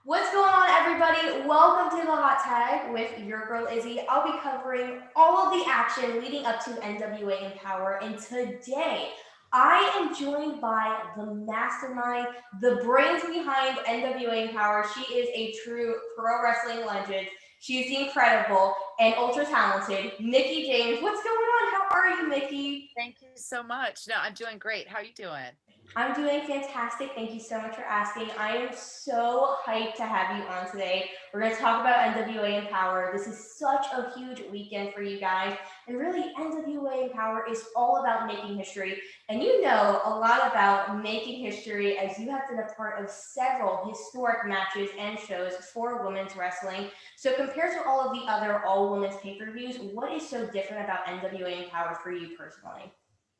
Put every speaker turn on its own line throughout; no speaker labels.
What's going on, everybody? Welcome to the Hot Tag with your girl Izzy. I'll be covering all of the action leading up to NWA Empower, and today I am joined by the mastermind, the brains behind NWA Empower. She is a true pro wrestling legend. She's the incredible and ultra talented Mickie James. What's going on? How are you, Mickie?
Thank you so much. No, I'm doing great. How are you doing?
I'm doing fantastic. Thank you so much for asking. I am so hyped to have you on today. We're going to talk about NWA Empower. This is such a huge weekend for you guys. And really, NWA Empower is all about making history. And you know a lot about making history as you have been a part of several historic matches and shows for women's wrestling. So, compared to all of the other all women's pay per views, what is so different about NWA Empower for you personally?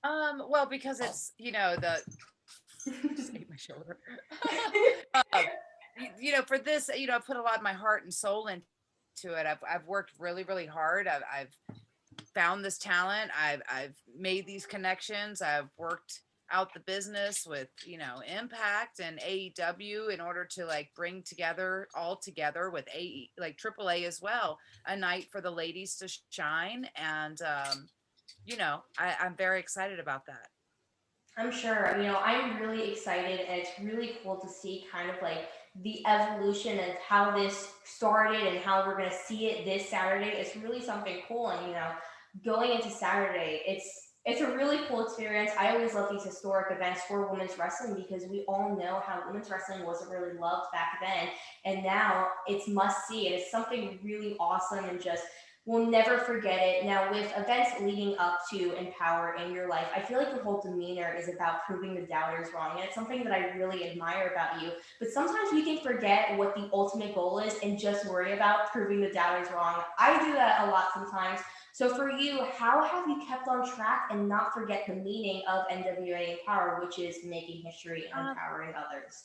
Well, because it's, the just ate my shoulder. um, for this, I put a lot of my heart and soul into it. I've worked really, really hard. I've found this talent. I've made these connections. I've worked out the business with, Impact and AEW in order to like bring together all together with like AAA as well, a night for the ladies to shine. And I'm very excited about that.
I'm sure. I'm really excited, and it's really cool to see kind of like the evolution of how this started and how we're going to see it this Saturday. It's really something cool, and going into Saturday, it's a really cool experience. I always love these historic events for women's wrestling because we all know how women's wrestling wasn't really loved back then, and now it's must see, and it's something really awesome and just we'll never forget it. Now, with events leading up to Empower in your life, I feel like your whole demeanor is about proving the doubters wrong. And it's something that I really admire about you. But sometimes we can forget what the ultimate goal is and just worry about proving the doubters wrong. I do that a lot sometimes. So, for you, how have you kept on track and not forget the meaning of NWA Empower, which is making history and
Um,
empowering others?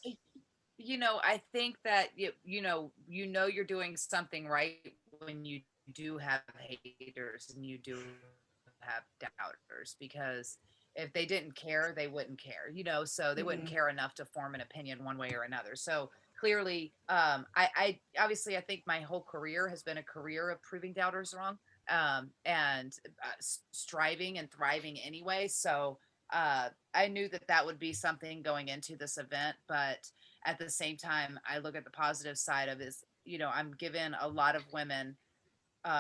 I think that you're doing something right when you do have haters and you do have doubters, because if they didn't care, they wouldn't care, so they wouldn't care enough to form an opinion one way or another. So clearly, I obviously I think my whole career has been a career of proving doubters wrong, and striving and thriving anyway. So I knew that that would be something going into this event, but at the same time, I look at the positive side of is, I'm given a lot of women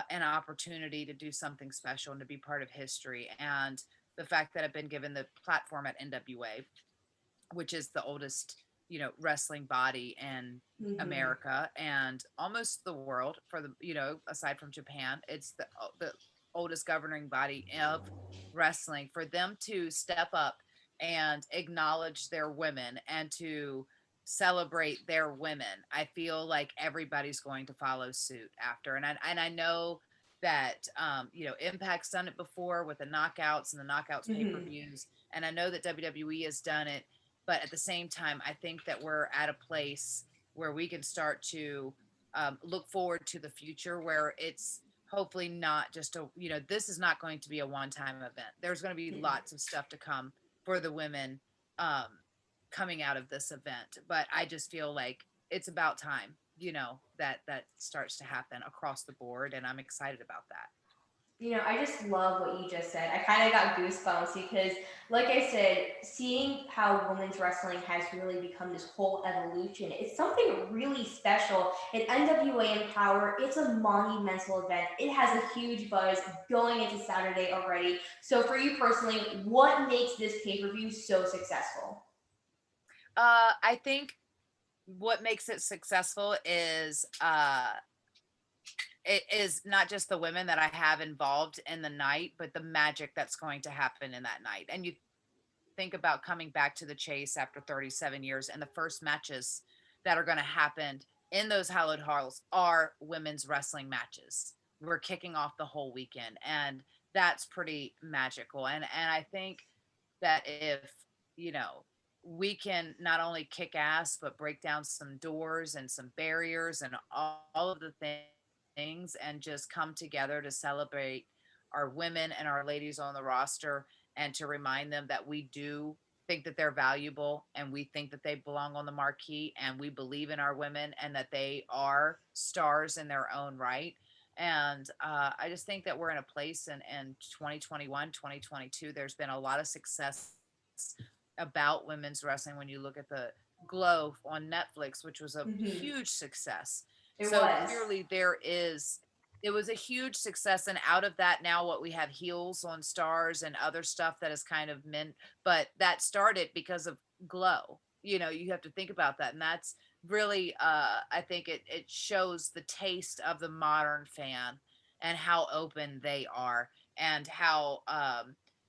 an opportunity to do something special and to be part of history. And the fact that I've been given the platform at NWA, which is the oldest, wrestling body in
Mm-hmm.
America and almost the world, for the, aside from Japan, it's the oldest governing body of wrestling. For them to step up and acknowledge their women and to celebrate their women, I feel like everybody's going to follow suit after. And I know that Impact's done it before with the knockouts and the knockouts
Mm-hmm.
pay-per-views, and I know that WWE has done it. But at the same time, I think that we're at a place where we can start to look forward to the future, where it's hopefully not just a, this is not going to be a one-time event. There's going to be lots of stuff to come for the women, um, coming out of this event. But I just feel like it's about time, that that starts to happen across the board, and I'm excited about that.
I just love what you just said. I kind of got goosebumps because, like I said, seeing how women's wrestling has really become this whole evolution, it's something really special. And NWA Empower, it's a monumental event. It has a huge buzz going into Saturday already. So, for you personally, what makes this pay per view so successful?
I think what makes it successful is it is not just the women that I have involved in the night, but the magic that's going to happen in that night. And you think about coming back to the chase after 37 years, and the first matches that are going to happen in those hallowed halls are women's wrestling matches. We're kicking off the whole weekend, and that's pretty magical. And I think that if, you know, we can not only kick ass, but break down some doors and some barriers and all of the things and just come together to celebrate our women and our ladies on the roster, and to remind them that we do think that they're valuable, and we think that they belong on the marquee, and we believe in our women and that they are stars in their own right. And I just think that we're in a place in 2021, 2022, there's been a lot of success about women's wrestling when you look at the Glow on Netflix, which was a
Hmm.
huge success.
It
So
was.
clearly it was a huge success. And out of that, now what we have heels on Stars and other stuff that is kind of meant, but that started because of Glow. You have to think about that. And that's really, I think it shows the taste of the modern fan and how open they are, and how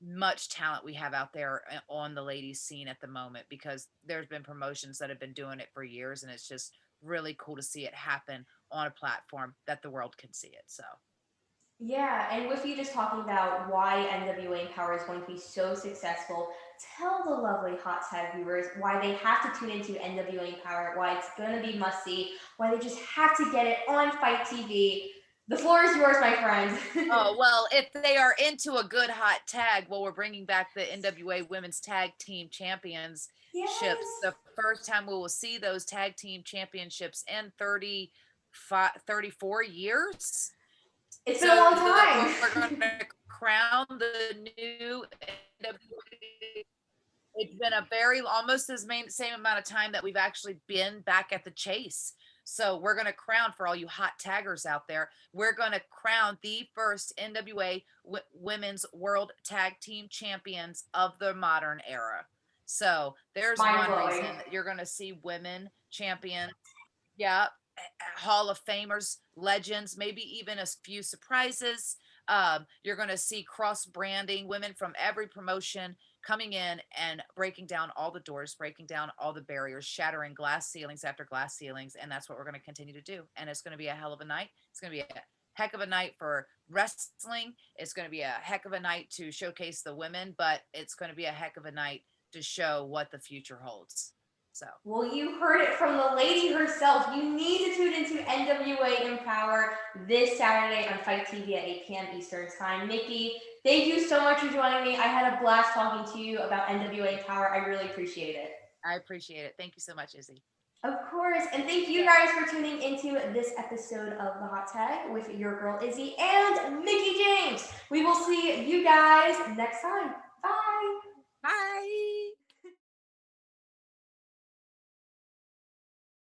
much talent we have out there on the ladies scene at the moment, because there's been promotions that have been doing it for years, and it's just really cool to see it happen on a platform that the world can see it. So
Yeah, and with you just talking about why NWA Empower is going to be so successful, tell the lovely hot tag viewers why they have to tune into NWA Empower, why it's going to be must see, why they just have to get it on Fight TV. The floor is yours, my friend.
oh, well, if they are into a good hot tag, well, we're bringing back the NWA Women's Tag Team Championships.
Yes.
The first time we will see those tag team championships in 34 years.
It's been a
So
long time.
we're going to crown the new NWA. It's been a very almost as same amount of time that we've actually been back at the chase. So we're going to crown, for all you hot taggers out there, we're going to crown the first NWA Women's World Tag Team Champions of the modern era. So there's
Mind
one
blowing.
reason that you're going to see women champions. Yeah, Hall of Famers, legends, maybe even a few surprises. You're going to see cross branding, women from every promotion coming in and breaking down all the doors, breaking down all the barriers, shattering glass ceilings after glass ceilings. And that's what we're going to continue to do. And it's going to be a hell of a night. It's going to be a heck of a night for wrestling. It's going to be a heck of a night to showcase the women, but it's going to be a heck of a night to show what the future holds. So,
Well, you heard it from the lady herself. You need to tune into NWA Empower this Saturday on Fight TV at 8 p.m. Eastern Time. Mickie, thank you so much for joining me. I had a blast talking to you about NWA Empower. I really appreciate it.
I appreciate it. Thank you so much, Izzy.
Of course. And thank you guys for tuning into this episode of The Hot Tag with your girl Izzy and Mickie James. We will see you guys next time. Bye.
Bye.